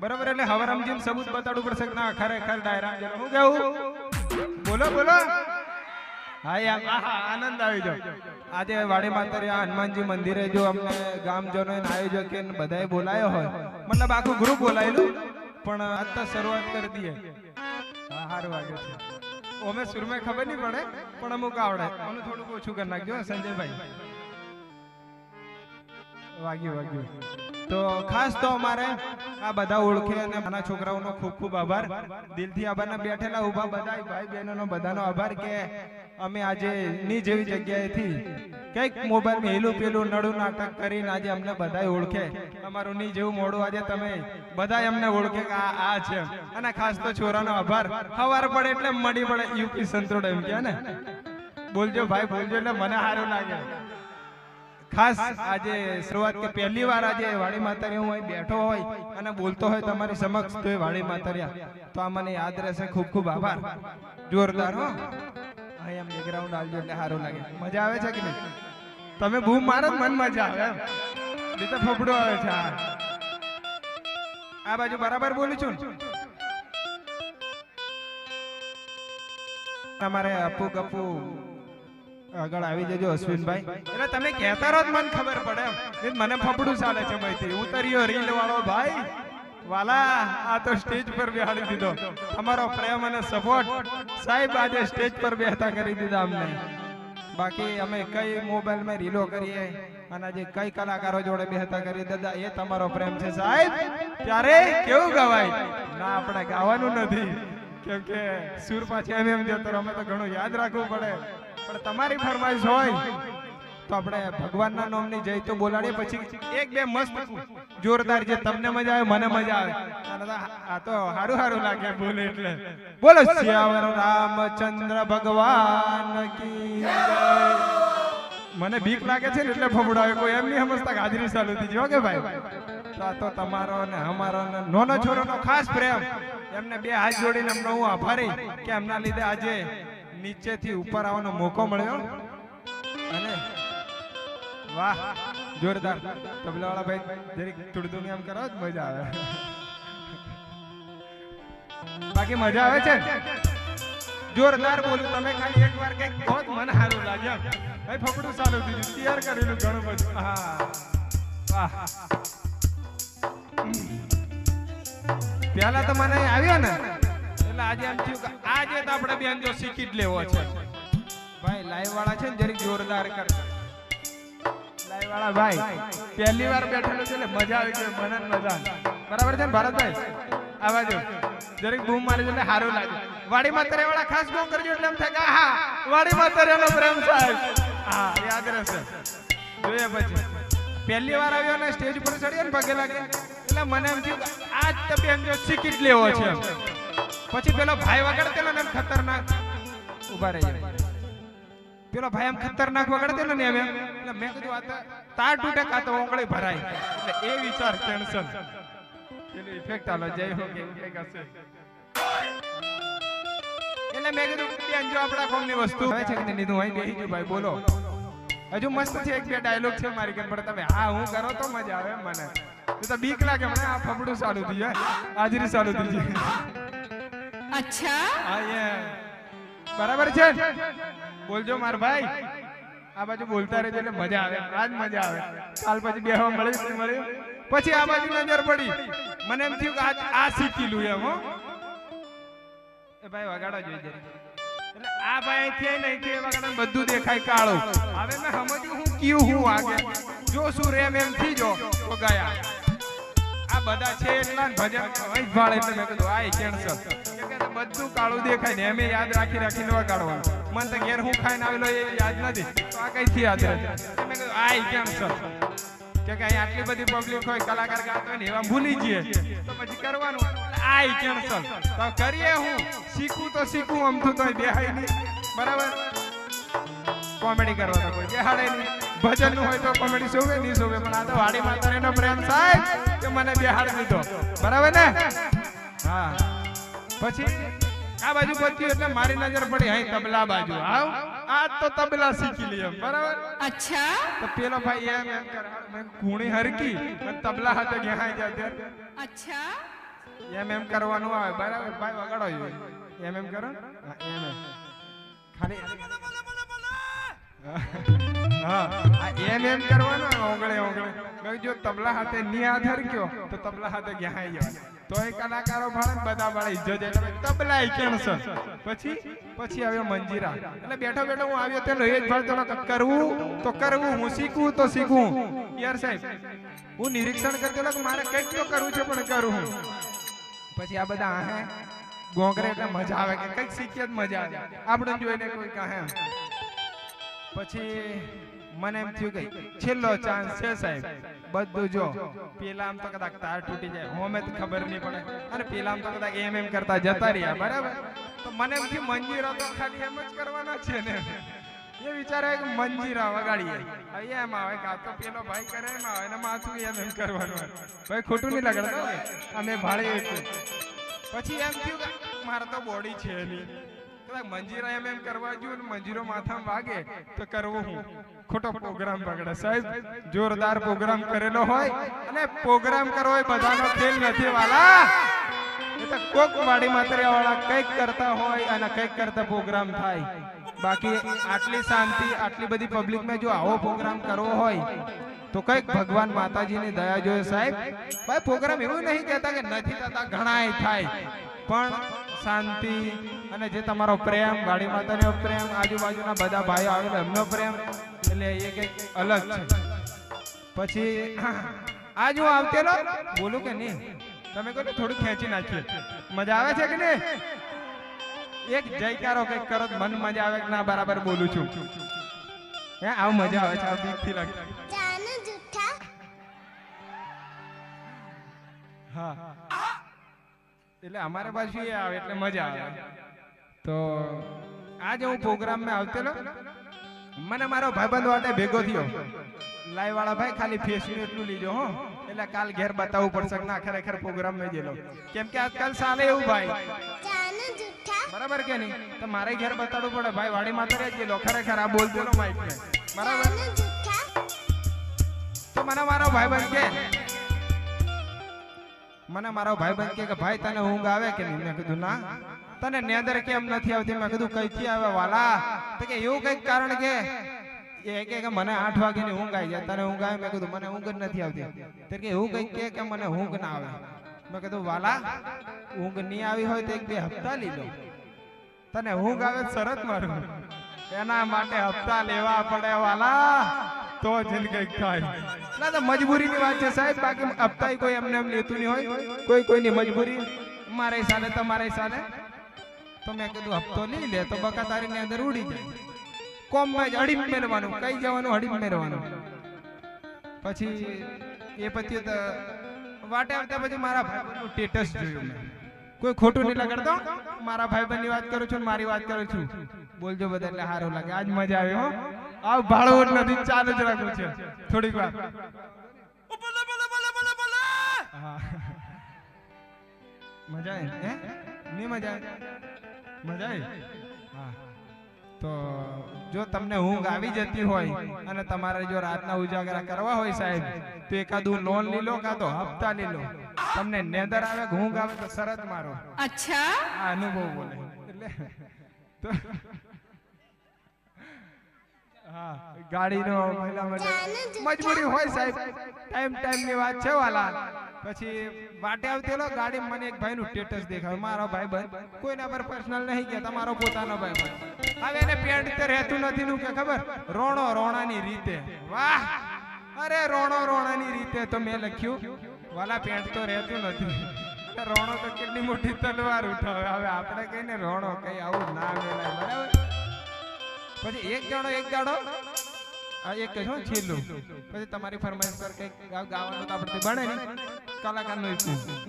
બરાબર એટલે હવરામજી સબૂત બતાડવું પડશે કે ના ખરેખર ડાયરામ જેનો હું કેવું બોલો બોલો હા યાર આનંદ આવી જાવ આજે વાડી માતરિયા હનુમાનજી મંદિરે જો અમને ગામજનો આયોજક બધાએ બોલાયો હોય મતલબ આખું ગ્રુપ બોલાયેલું પણ આજ તો શરૂઆત કરી દઈએ હા સારું વાગે છે ઓમે સુરમે ખબર નહીં પડે પણ અમુક આવડે મને થોડુંક ઓછું કરી નાખજો સંજયભાઈ વાગ્યું તો ખાસ તો અમારે આ બધા ઓળખે અને નાના છોકરાઓનો ખૂબ ખૂબ આભાર દિલથી આભારના બેઠેલા ઉભા બધા ભાઈ બહેનોનો બધાનો આભાર કે અમે આજે ની જેવી જગ્યાએથી કંઈક મોબાઈલમાં હેલું પેલું નડું નાટક કરીને આજે અમને બધા ઓળખે અમારું ની જેવું મોડું આજે તમે બધા અમને ઓળખે કે આ છે અને ખાસ તો છોરાનો આભાર સવાર પડે એટલે મળી પડે યુપી સંતોડ એમ કે ને બોલજો ભાઈ બોલજો એટલે મને સારું લાગે ખાસ આજે શરૂઆત કે પહેલી વાર આજે વાડી માતરિયા હું અહીં બેઠો હોય અને બોલતો હોય તમારી સમક્ષ તો વાડી માતરિયા તો આ મને યાદ રહેશે ખૂબ ખૂબ આભાર જોરદાર હો અહીં એમ બેકગ્રાઉન્ડ આવજો એટલે સારું લાગે મજા આવે છે કે નહીં તમે બૂમ મારો મન મજા આવે એમ તો ફફડો આવે છે આ બાજુ બરાબર બોલું છું તમારે અપુ ગપુ આગળ આવી જજો અશ્વિનભાઈ એટલે તમે કહેતા રહો મને ખબર પડે એમ મને ફફડું ચાલે છે મયથી ઉતર્યો રીલ વાળો ભાઈ વાલા આ તો સ્ટેજ પર બેહાડી દીધો તમારો પ્રેમ અને સપોર્ટ સાહેબ આજે સ્ટેજ પર બેહતા કરી દીધા અમને બાકી અમે કઈ મોબાઈલમાં રીલો કરીએ અને આજે કઈ કલાકારો જોડે બેહતા કરી દીધા એ તમારો પ્રેમ છે સાહેબ ત્યારે કેવું ગવાય ના આપણે ગાવાનું નથી કેમ કે સુર પાછી એમ જતો અમે તો ઘણું યાદ રાખવું પડે પણ તમારી ફરમાઈશ હોય તો આપણે ભગવાનના નામની જય તો બોલાડીએ પછી એક બે મસ્ત જોરદાર જે તમને મજા આવે મને મજા આવે આ તો હારું હારું લાગે બોલે એટલે બોલો શ્યાવર રામચંદ્ર ભગવાન કી જય મને બીક લાગે છે ને એટલે ફફડાવે કોઈ એમ નહીં સમજતા કે હાજરી ચાલુ થઈ જો કે ભાઈ તો આ તો તમારો ને અમારો ને નાનો છોરોનો ખાસ પ્રેમ એમને બે હાથ જોડીને એમનો હું આભારી કે એમના લીધે આજે નીચેથી ઉપર આવવાનો મોકો મળ્યો અને વાહ જોરદાર તબલાવાળા ભાઈ જરીક થોડું એમ કરો જ મજા આવે બાકી મજા આવે છે જોરદાર બોલું તમે ખાલી એકવાર કઈક બહુ મને સારું લાગ્યા ભાઈ ફફડું ચાલુ થયું તૈયાર કરેલું ઘણું બધું હા વાહ પહેલા તો મને આવ્યો ને એટલે આજે એમ થયું કે આજે તો આપણે બેન જો શીખી જ લેવો છે ભાઈ લાઈવ વાળા છે ને જરીક જોરદાર કર લાઈવ વાળા ભાઈ પહેલી વાર બેઠેલો છે એટલે મજા આવી ગઈ મને મજા બરાબર છે ને ભારતભાઈ આવા જો જરીક બૂમ મારી એટલે સારું લાગે વાડી માતરિયા વાળા ખાસ બૂમ કરજો એટલે એમ થાય કે હા વાડી માતરિયાનો પ્રેમ સાહેબ હા યાદ રહેશે જોઈએ પછી પહેલી વાર આવ્યો ને સ્ટેજ ઉપર ચડ્યો ને પગે લાગે એટલે મને એમ થયું આજ તો બેન જો શીખી જ લેવો છે પછી પેલો ભાઈ વગાડતેલો ને ખતરનાક ઉભા રહી પેલો ભાઈ એમ ખતરનાક વગાડતેલો ને એમ એટલે મેં કીધું આ તો તાર તૂટે કાં તો ઓંગળી ભરાય એટલે એ વિચાર ટેન્શન પેલું ઇફેક્ટ આલો જય હો કે કઈક હશે એટલે મેં કીધું બેન જો આપણા કોમની વસ્તુ આવે છે કે નહીં હું અહીં બેસી ગયું ભાઈ બોલો હજુ મસ્ત છે એક બે ડાયલોગ છે મારી કે પણ તમે હા હું કરો તો મજા આવે મને તો બીક લાગે મને આ ફફડું ચાલુ થઈ જાય હાજરી ચાલુ થઈ જાય અચ્છા હા બરાબર છે બોલજો માર ભાઈ આ બાજુ બોલતા રહેજો એટલે મજા આવે આજ મજા આવે કાલ પછી બેહવા મળ્યું પછી આ બાજુ નજર પડી મને એમ થયું કે આજ આ શીખી લું એમ હો એ ભાઈ વગાડો જોઈ જાય એટલે આ ભાઈ છે નહીં કે વગાડો બધું દેખાય કાળો હવે મેં સમજ્યું હું કયું હું આગે જો શું રેમ એમ થી જો તો ગયા આ બધા છે એટલા ભજન અહીં ભાળ એટલે મેં કીધું આ કેન્સલ બધું કાળું દેખાય ને એમે યાદ રાખીને વગાડવાનું મને તો ઘેર હું ખાઈને આવેલો એ યાદ નથી તો આ કઈથી યાદ રહે મેં કીધું આ કેન્સલ કે અહીં આટલી બધી પબ્લિક હોય કલાકાર ગાતો હોય ને એવા ભૂલી જઈએ તો પછી કરવાનું આ કેન્સલ તો કરીએ હું શીખું અમથું તો બેહાય નહીં બરાબર કોમેડી કરવા તો કોઈ બેહાડે નહીં ભજન નું હોય તો કોમેડી શોભે નહીં શોભે પણ આ તો વાડી માતાનો પ્રેમ સાહેબ કે મને બેહાડી દીધો બરાબર ને હા પછી આ બાજુ પહોંચ્યું એટલે મારી નજર પડી અહીં તબલા બાજુ આવ આજ તો તબલા શીખી લઈએ બરાબર અચ્છા તો પેલો ભાઈ એમ કરે મેં કુણી હરકી અને તબલા હાથે ગયા જાય ત્યારે અચ્છા એમ કરવાનું આવે બરાબર ભાઈ વગાડો એમ કરો હા ખાલી હા એમ કરવાનું ઓગળે મેં જો તબલા હાથે ની આધાર કયો તો તબલા હાથે ગયા આવી જવા તો એ કલાકારો ભાડે બધા ભાડે ઇજ્જત એટલે તબલા કેન્સર પછી આવ્યો મંજીરા એટલે બેઠો હું આવ્યો તેનો એ જ ભાળ કરવું તો કરવું હું શીખવું તો શીખવું યાર સાહેબ હું નિરીક્ષણ કરતો કે મારે કંઈક તો કરવું છે પણ કરું હું પછી આ બધા આહે ગોંગરે એટલે મજા આવે કે કંઈક શીખીએ જ મજા આવે આપણે જોઈને કોઈ કહે પછી મને એમ થયું કે છેલ્લો ચાન્સ છે સાહેબ બધું જો પેલા આમ તો કદાચ તાર તૂટી જાય હોમે તો ખબર નહીં પડે અને પેલા આમ તો કદાચ એમ કરતા જતા રહ્યા બરાબર તો મને એમ થયું મંજીરા તો ખાલી એમ જ કરવાના છે ને એ વિચારે કે મંજીરા વગાડીએ એમ આવે કે આ તો પેલો ભાઈ કરે એમ આવે ને માથું એમ કરવાનું ભાઈ ખોટું નહીં લગાડતો અમે ભાડે પછી એમ થયું કે મારે તો બોડી છે નહીં મંજીરા એમ કરવા જો મંજીરો માથામાં વાગે તો કરવું હું ખોટો પ્રોગ્રામ પકડે સાહેબ જોરદાર પ્રોગ્રામ કરેલો હોય અને પ્રોગ્રામ કરવો હોય બધાનો ખેલ નથી વાલા એ તો કોક વાડી માતરિયા વાળા કંઈક કરતા હોય અને કંઈક કરતા પ્રોગ્રામ થાય બાકી આટલી શાંતિ આટલી બધી પબ્લિક માં જો આવો પ્રોગ્રામ કરવો હોય તો કંઈક ભગવાન માતાજીની દયા જોઈએ સાહેબ ભાઈ પ્રોગ્રામ એવું નહીં કહેતા કે નથી થતા ઘણાય થાય પણ શાંતિ અને જે તમારો પ્રેમ ગાડી માતાનો પ્રેમ આજુબાજુના બધા ભાઈઓ આવેલા એમનો પ્રેમ એટલે એ કંઈક અલગ છે પછી આજ હું આવતેલો બોલું કે નહીં તમે કહો થોડું ખેંચી નાખીએ મજા આવે છે કે નહીં એક જયકારો કંઈક કરો મન મજા આવે કે ના બરાબર બોલું છું હે આવું મજા આવે છે આ બીકથી લાગે હા એટલે અમારે બાજુ એ આવે એટલે મજા આવે તો આજે હું પ્રોગ્રામ માં આવતેલો મને મારો ભાઈબંધ વાટે ભેગો થયો લાઈવ વાળા ભાઈ ખાલી ફેસ નું એટલું લીજો હો એટલે કાલ ઘેર બતાવવું પડશે ના ખરેખર પ્રોગ્રામ માં જેલો કેમ કે આજકાલ સાલે એવું ભાઈ બરાબર કે નહીં તો મારે ઘેર બતાડવું પડે ભાઈ વાડી માતા જેલો ખરેખર આ બોલ દેલો માઈક ને બરાબર તો મને મારો ભાઈબંધ કે ભાઈ તને ઊંઘ આવે કે નહીં મેં કીધું ના તને નેદર કેમ નથી આવતી મેં કીધું કઈથી આવે વાલા તો કે એવું કઈક કારણ કે એ કે મને 8 વાગે ની ઊંઘ આવી જાય તને ઊંઘ આવે મેં કીધું મને ઊંઘ જ નથી આવતી તો કે એવું કઈક કે મને ઊંઘ ના આવે મેં કીધું વાલા ઊંઘ નહીં આવી હોય તો 1-2 હપ્તા લીધો તને ઊંઘ આવે શરત મારું એના માટે હપ્તા લેવા પડે વાલા તો જિંદગી થાય ના તો મજબૂરીની વાત છે સાહેબ બાકી હપ્તા કોઈ એમને એમ લેતું નહીં હોય કોઈની મજબૂરી મારે સાલે તમારે સાલે તો મેં કીધું હપ્તો લઈ લે તો બકા તારી ની અંદર ઉડી જાય કોમ માં જ અડીમ મેરવાનું કઈ જવાનું અડીમ મેરવાનું પછી એ પછી વાટે આવતા પછી મારા ભાઈબંધનું સ્ટેટસ જોયું મેં કોઈ ખોટું નહીં લગાડતો મારા ભાઈબંધની વાત કરું છું મારી વાત કરું છું બોલજો બધા એટલે સારું લાગે આજ મજા આવી હો આવ ભાળવું નથી ચાલુ જ રાખવું છે થોડીક વાર મજા આવી હે ની મજા આવી હા તો જો તમને ઊંઘ આવી જતી હોય અને તમારે જો રાતના ઉજાગરા કરવા હોય સાહેબ તો એકાદું લોન લઈ લો કાં તો હપ્તા લઈ લો તમને નેદર આવે ઊંઘ આવે તો શરત મારો અચ્છા આ અનુભવ બોલે એટલે તો હા ગાડીનો મહિલા માટે મજબૂરી હોય સાહેબ ટાઈમ ની વાત છે વાલા પછી વાટે આવતેલો ગાડી મને એક ભાઈ નું સ્ટેટસ દેખાય મારો ભાઈ બંધ કોઈના પર પર્સનલ નહીં કે તમારો પોતાનો ભાઈ બંધ હવે એને પેન્ટ તે રહેતું નથી નું કે ખબર રોણાની રીતે વાહ અરે રોણાની રીતે તો મેં લખ્યું વાલા પેન્ટ તો રહેતું નથી રોણો તો કેટલી મોટી તલવાર ઉઠાવે હવે આપણે કહીને રોણો કઈ આવું ના મેલાય બરાબર પછી એક દાડો આ એક કહો છેલ્લું પછી તમારી ફરમાઈશ પર કઈક ગાવાનું તો આપણે બને નહીં કલાકારનો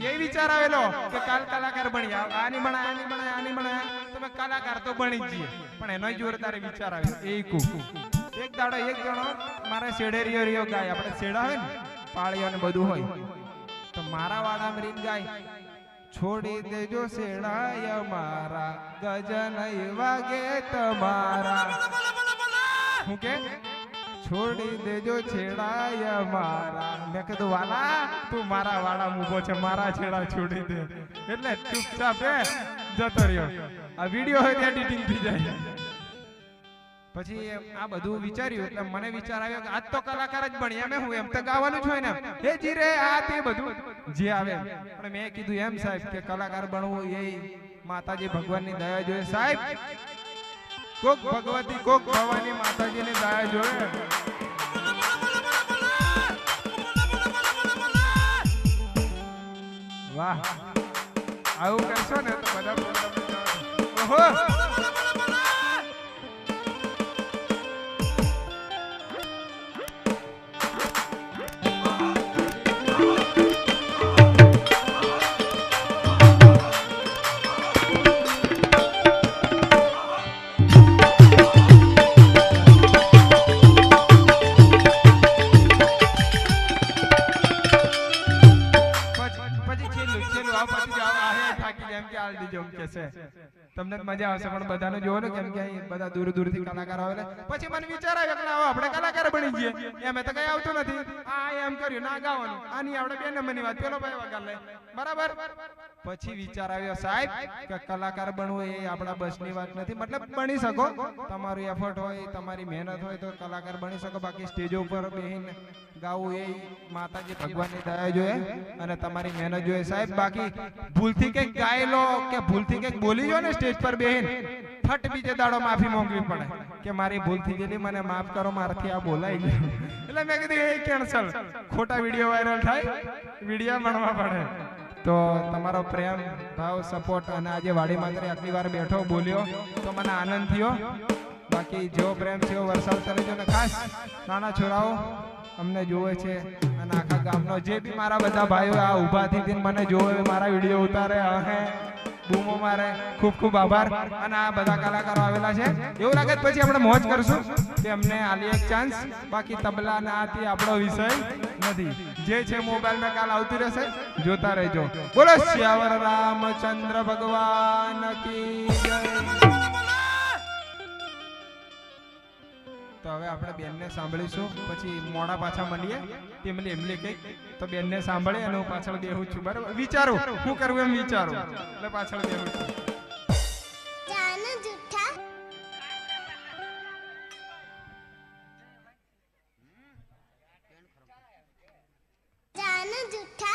એ વિચાર આવેલો કે કાલ કલાકાર બની આની બનાય તમે કલાકાર તો બની જ જઈએ પણ એનો જોરદાર વિચાર આવ્યો એક દાડો એક જણો મારે શેડે રિયો ગાય આપણે શેડા હોય ને પાળીઓ ને બધું હોય તો મારા વાડામાં રીત ગાય છોડી દેજો શેડાય મારા ગજન વાગે તમારા હું કે છોડી દેજો છેડાય મારા. મેં કીધું વાલા તું મારા વાળા ઊભો છે, મારા છેડા છોડી દે. એટલે ચૂપચાપ જતો રહ્યો. આ વિડીયો હોય ત્યાં એડિટિંગ થઈ જાય. પછી આ બધું વિચાર્યું એટલે મને વિચાર આવ્યો કે આજ તો કલાકાર જ બની એમ હું એમ તો ગાવાનું છું ને હે જી રે આ તે બધું જે આવે. પણ મેં કીધું એમ સાહેબ કે કલાકાર બનવું એ માતાજી ભગવાનની દયા જોઈએ સાહેબ. કોક ભગવતી કોક ભવાની માતાજીની દયા જોઈએ. વાહ આવું કરશો ને તો બધા પ્રોગ્રામ ઓહો તમને મજા આવશે પણ બધાને જોવો ને કેમ કે બધા દૂર દૂર થી કલાકારો આવેલા. પછી મને વિચાર આવ્યો કે આપણે કલાકાર બની જઈએ. એમ તો કઈ આવતું નથી. આ એમ કર્યું ના ગાવાનું આની આપણે બે નંબરની વાત પેલો ભાઈ વગાડ લે બરાબર. પછી વિચાર આવ્યો સાહેબ કે કલાકાર બનવું એ આપણા બસની વાત નથી. મતલબ બની શકો, તમારું એફર્ટ હોય તમારી મહેનત હોય તો કલાકાર બની શકો. બાકી સ્ટેજ ઉપર બેહીને ગાવું એ માતાજી ભગવાનની દયા જોઈએ અને તમારી મહેનત જોઈએ સાહેબ. બાકી ભૂલથી કંઈક ગાયેલો કે ભૂલથી કંઈક બોલી જો ને સ્ટેજ પર બેહીને ફટ બીજે દાડો માફી માંગવી પડે કે મારી ભૂલ થઈ ગયેલી મને માફ કરો મારથી આ બોલાઈ ગયું. એટલે મેં કીધું એ કેન્સલ. ખોટા વિડીયો વાયરલ થાય વિડીયો બનવા પડે. તો તમારો પ્રેમ ભાવ સપોર્ટ અને આજે વાડી માત્ર આટલી વાર બેઠો બોલ્યો તો મને આનંદ થયો. બાકી જેવો પ્રેમ છે એવો વરસાદ કરે છે. અને ખાસ નાના છોરાઓ અમને જોવે છે અને આખા ગામનો જે બી મારા બધા ભાઈઓ આ ઊભા થી મને જોવે મારા વિડીયો ઉતારે હે બૂમો મારે ખૂબ ખૂબ આભાર. અને આ બધા કલાકારો આવેલા છે. એવું લાગે પછી આપણે મોજ કરશું કે અમને આલી એક ચાન્સ. બાકી તબલા ને આથી આપણો વિષય નથી. જે છે મોબાઈલમાં કાલ આવતી રહેશે જોતા રહેજો. બોલો શ્યાવર રામચંદ્ર ભગવાન કી જય. તો હવે આપણે બેનને સાંભળીશું પછી મોડા પાછા મળીએ. તેમલી એમલી કઈક તો બેનને સાંભળી અને હું પાછળ બેહું છું બરાબર. વિચારું શું કરવું એમ વિચારું એટલે પાછળ બેહું છું. જાન જુઠ્ઠા